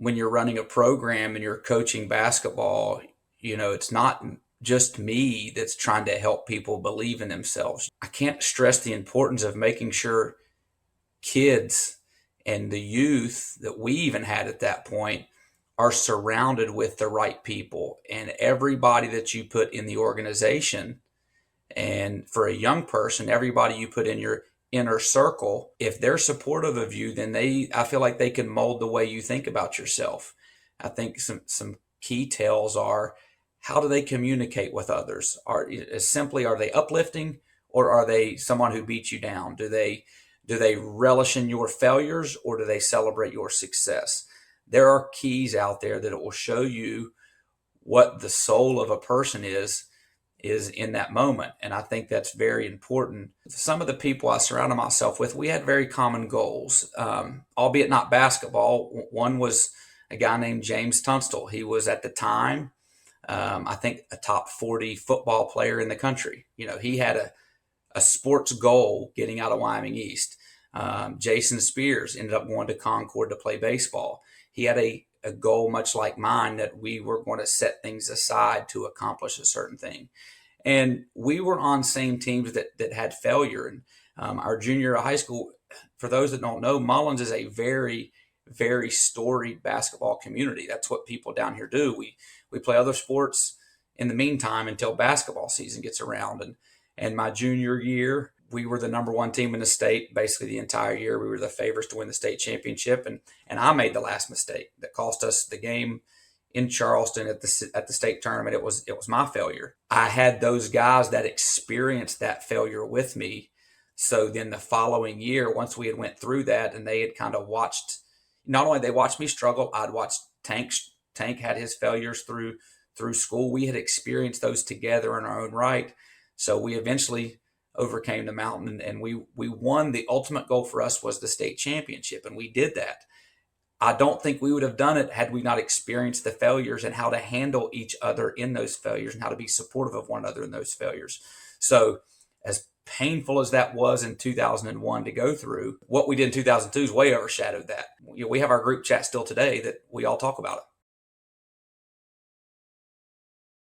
when you're running a program and you're coaching basketball, it's not just me that's trying to help people believe in themselves. I can't stress the importance of making sure kids and the youth that we even had at that point are surrounded with the right people, and everybody that you put in the organization, and for a young person, everybody you put in your inner circle, if they're supportive of you, then I feel like they can mold the way you think about yourself. I think some key tells are, how do they communicate with others? Are they uplifting, or are they someone who beats you down? Do they relish in your failures, or do they celebrate your success? There are keys out there that will show you what the soul of a person is in that moment. And I think that's very important. Some of the people I surrounded myself with, we had very common goals, albeit not basketball. One was a guy named James Tunstall. He was at the time, I think, a top 40 football player in the country. He had a sports goal getting out of Wyoming East. Jason Spears ended up going to Concord to play baseball. He had a goal much like mine, that we were going to set things aside to accomplish a certain thing. And we were on same teams that had failure. And our junior year of high school, for those that don't know, Mullins is a very, very storied basketball community. That's what people down here do. We play other sports in the meantime until basketball season gets around. And my junior year, we were the number one team in the state basically the entire year. We were the favorites to win the state championship. And I made the last mistake that cost us the game in Charleston at the state tournament. It was my failure. I had those guys that experienced that failure with me. So then the following year, once we had went through that, and they had kind of watched, not only they watched me struggle, I'd watched Tank had his failures through school. We had experienced those together in our own right. So we eventually overcame the mountain, and we won. The ultimate goal for us was the state championship, and we did that. I don't think we would have done it had we not experienced the failures and how to handle each other in those failures and how to be supportive of one another in those failures. So as painful as that was in 2001 to go through, what we did in 2002 is way overshadowed that. We have our group chat still today that we all talk about it.